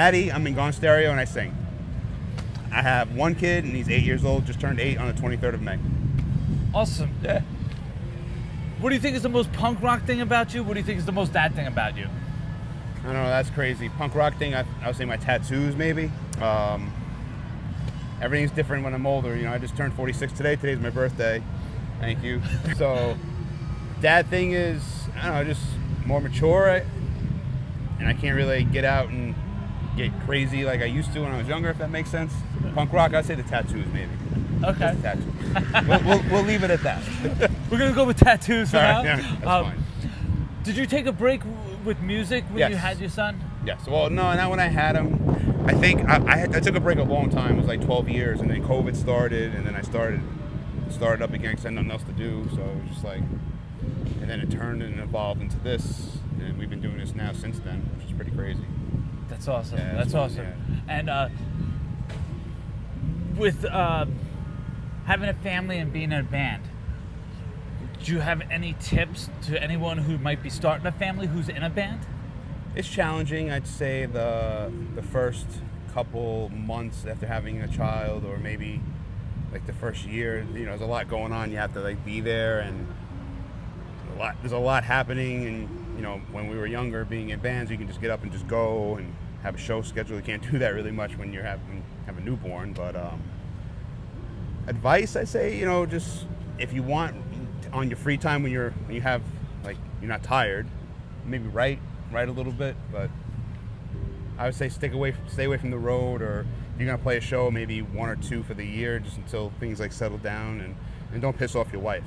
Matty, I'm in Gone Stereo and I sing. I have one kid and he's 8 years old, just turned 8 on the 23rd of May. Awesome. Yeah. What do you think is the most punk rock thing about you? What do you think is the most dad thing about you? I don't know, that's crazy. Punk rock thing, I would say my tattoos maybe. Everything's different when I'm older. I just turned 46 today. Today's my birthday. Thank you. So, dad thing is, I don't know, just more mature. And I can't really get out and get crazy like I used to when I was younger, if that makes sense. Punk rock, I'd say the tattoos maybe. Okay. Just the tattoos. we'll leave it at that. We're going to go with tattoos for now. Yeah, that's fine. Did you take a break with music when you had your son? Yes. Well, no, not when I had him. I think I took a break a long time. It was like 12 years, and then COVID started, and then I started up again because I had nothing else to do. So it was just like, and then it turned and evolved into this, and we've been doing this now since then, which is pretty crazy. That's awesome. Yeah, That's awesome. Yeah. And with having a family and being in a band, do you have any tips to anyone who might be starting a family who's in a band? It's challenging. I'd say the first couple months after having a child, or maybe like the first year, there's a lot going on. You have to like be there, and there's a lot happening. And when we were younger, being in bands, you can just get up and just go and have a show schedule. You can't do that really much when you have a newborn. But advice, I say, just if you want on your free time when you have like you're not tired, maybe write a little bit. But I would say stay away from the road, or if you're gonna play a show, maybe 1 or 2 for the year, just until things like settle down, and don't piss off your wife.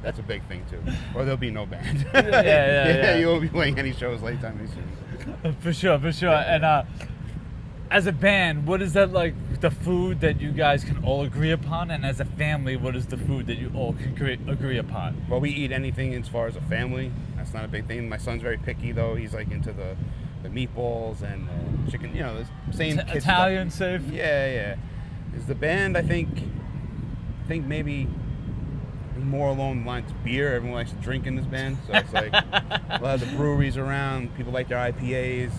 That's a big thing too. Or there'll be no band. Yeah. You won't be playing any shows late time soon. For sure. And as a band, what is that like? The food that you guys can all agree upon, and as a family, what is the food that you all can agree upon? Well, we eat anything as far as a family. That's not a big thing. My son's very picky though. He's like into the meatballs and chicken. The same Italian safe. Yeah. Is the band? I think maybe more along the lines of beer. Everyone likes to drink in this band, so it's like a lot of the breweries around. People like their IPAs.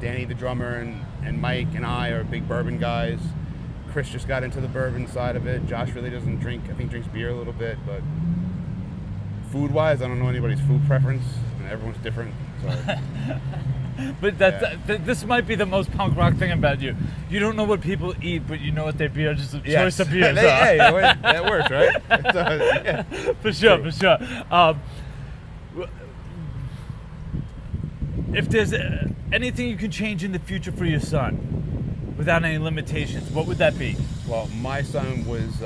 Danny, the drummer, and Mike and I are big bourbon guys. Chris just got into the bourbon side of it. Josh really doesn't drink. I think drinks beer a little bit, but food-wise, I don't know anybody's food preference, and everyone's different. So. But this might be the most punk rock thing about you. You don't know what people eat, but you know what their beer choice of beers are. Hey, that works, right? So, For sure. If there's anything you can change in the future for your son, without any limitations, what would that be? Well, my son was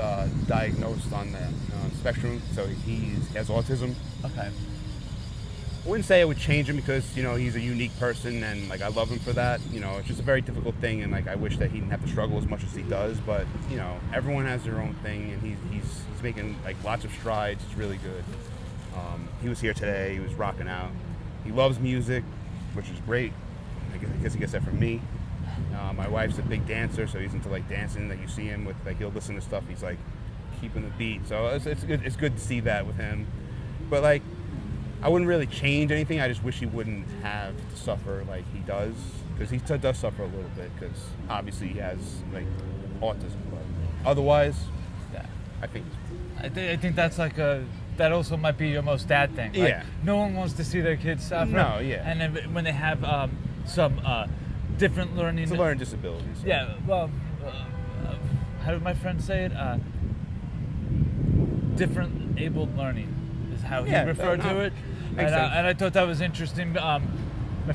diagnosed on the spectrum, so he has autism. Okay. I wouldn't say I would change him because, he's a unique person, and like I love him for that. It's just a very difficult thing, and like I wish that he didn't have to struggle as much as he does. But everyone has their own thing, and he's making like lots of strides. It's really good. He was here today. He was rocking out. He loves music, which is great. I guess he gets that from me. My wife's a big dancer, so he's into like dancing. That you see him with, like he'll listen to stuff. He's like keeping the beat. So it's good. It's good to see that with him. But like, I wouldn't really change anything. I just wish he wouldn't have to suffer like he does, because he does suffer a little bit, because obviously he has like autism. But otherwise, yeah, I think that's like that also might be your most dad thing. Like, yeah. No one wants to see their kids suffer. No, yeah. And then when they have some different learning. It's a learning disability. So. Yeah. Well, how did my friend say it? Different abled learning is how he referred to it. And I thought that was interesting. My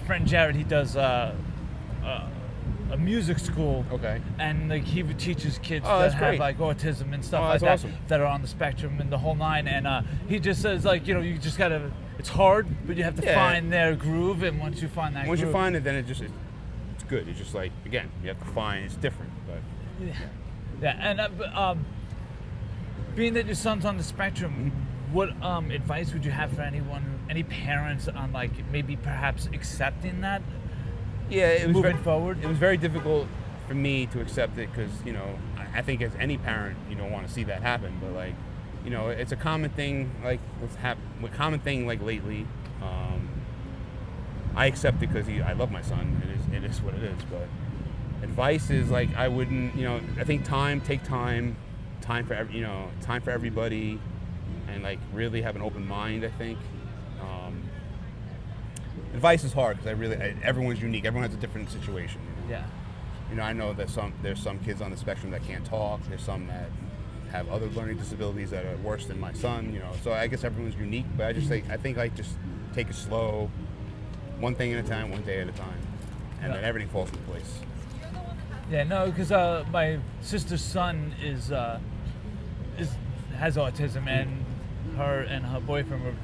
friend Jared, he does a music school. Okay. And like he teaches kids that have like autism and stuff like that, awesome. that are on the spectrum and the whole nine. And he just says like, you just gotta. It's hard, but you have to find their groove. And once you find that, once you find it, then it's good. It's just like, again, you have to find. It's different, but and being that your son's on the spectrum. What advice would you have for any parents on like maybe perhaps accepting that? Yeah, it was moving forward. It was very difficult for me to accept it because I think as any parent you don't want to see that happen, but like it's a common thing like what's happened. Common thing like lately. I accept it because I love my son. It is what it is. But advice is like, I wouldn't, I think take time for everybody, and like really have an open mind. I think advice is hard because everyone's unique. Everyone has a different situation. Yeah. I know that there's some kids on the spectrum that can't talk. There's some that have other learning disabilities that are worse than my son. So I guess everyone's unique. But I think like just take it slow, one thing at a time, one day at a time, and then everything falls into place. Yeah, no, because my sister's son has autism, and her and her boyfriend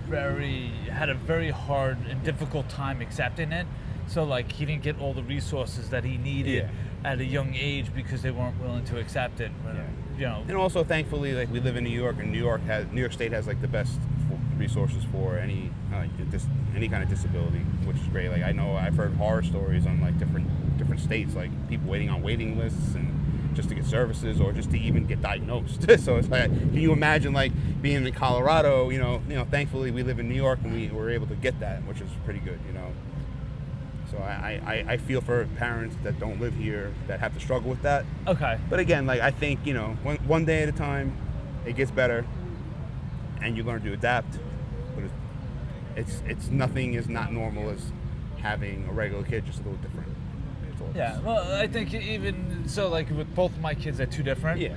had a very hard and difficult time accepting it. So like he didn't get all the resources that he needed at a young age because they weren't willing to accept it. And also thankfully, like we live in New York, and New York State has like the best resources for any kind of disability, which is great. Like I know I've heard horror stories on like different states, like people waiting on waiting lists and just to get services or just to even get diagnosed. So it's like, can you imagine like being in Colorado? Thankfully we live in New York and we were able to get that, which is pretty good. So I feel for parents that don't live here that have to struggle with that. Okay. But again, like I think one day at a time, it gets better, and you learn to adapt. But it's nothing is not normal as having a regular kid, just a little different. Yeah, well, I think even so, like with both of my kids, they're two different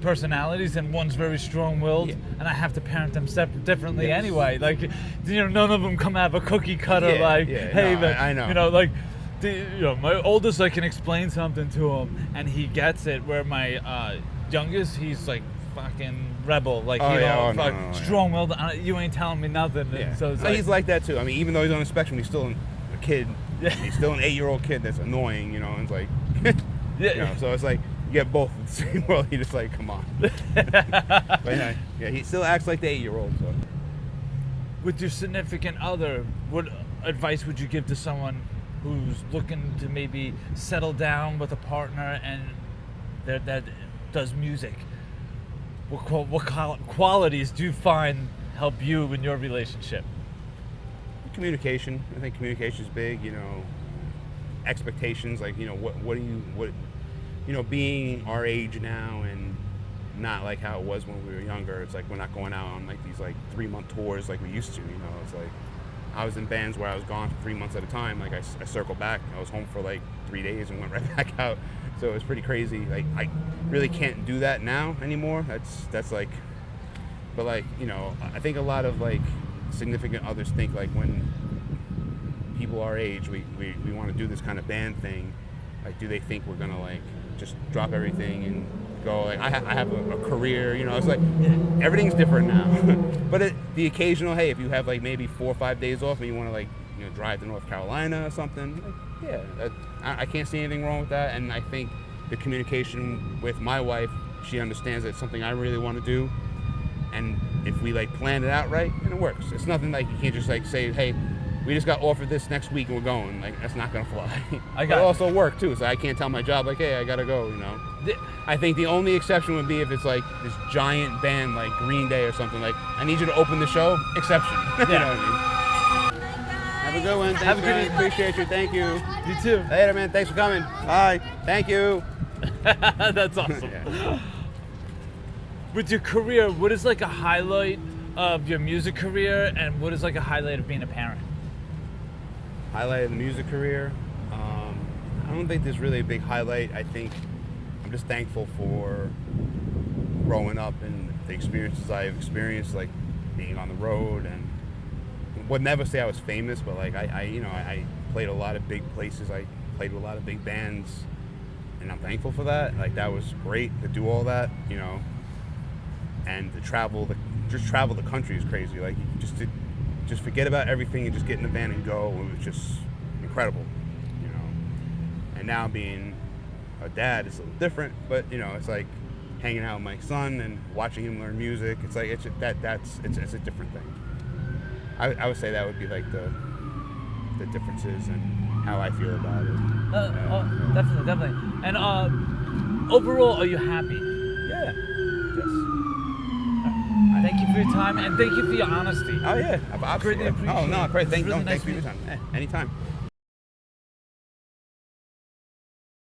personalities, and one's very strong-willed, and I have to parent them differently anyway. Like, none of them come out of a cookie cutter. Hey, no, I know. My oldest, I can explain something to him, and he gets it. Where my youngest, he's like fucking rebel, like strong-willed. You ain't telling me nothing. Yeah. So he's like that too. I mean, even though he's on the spectrum, he's still a kid. He's still an 8-year-old kid that's annoying, and it's like, so it's like you get both in the same world. You're just like, come on. But he still acts like the 8-year-old. So. With your significant other, what advice would you give to someone who's looking to maybe settle down with a partner and that does music? What qualities do you find help you in your relationship? Communication. I think communication is big. Expectations. Like being our age now and not like how it was when we were younger. It's like we're not going out on like these like 3-month tours like we used to. It's like I was in bands where I was gone for 3 months at a time. Like I circled back. I was home for like 3 days and went right back out. So it was pretty crazy. Like I really can't do that now anymore. That's like, but like I think a lot of like significant others think like when people our age we want to do this kind of band thing, like do they think we're gonna like just drop everything and go like I have a career, it's like everything's different now. But the occasional, hey, if you have like maybe 4 or 5 days off and you want to like drive to North Carolina or something, like, I can't see anything wrong with that. And I think the communication with my wife, she understands that it's something I really want to do. And if we like plan it out right, then it works. It's nothing like you can't just like say, hey, we just got offered this next week and we're going. Like that's not gonna fly. But also work too, so I can't tell my job like, hey, I gotta go. I think the only exception would be if it's like this giant band like Green Day or something. Like I need you to open the show. Exception. You know what I mean? Have a good one. Thanks, man. Appreciate you. Thank you. You too. Later, man. Thanks for coming. Bye. Thank you. That's awesome. With your career, what is like a highlight of your music career, and what is like a highlight of being a parent? Highlight of the music career? I don't think there's really a big highlight. I think I'm just thankful for growing up and the experiences I've experienced, like being on the road, and would never say I was famous, but like I played a lot of big places. I played with a lot of big bands, and I'm thankful for that. Like that was great to do all that, and to travel the country is crazy. Like just forget about everything and just get in the van and go. It was just incredible, And now being a dad is a little different, but it's like hanging out with my son and watching him learn music. It's like it's a different thing. I would say that would be like the differences and how I feel about it. Definitely. And overall, are you happy? Yeah. Yes. Thank you for your time and thank you for your honesty. Oh yeah, Greatly absolutely. appreciate Oh no, it. great. It was really Thanks nice for your meeting time. Anytime.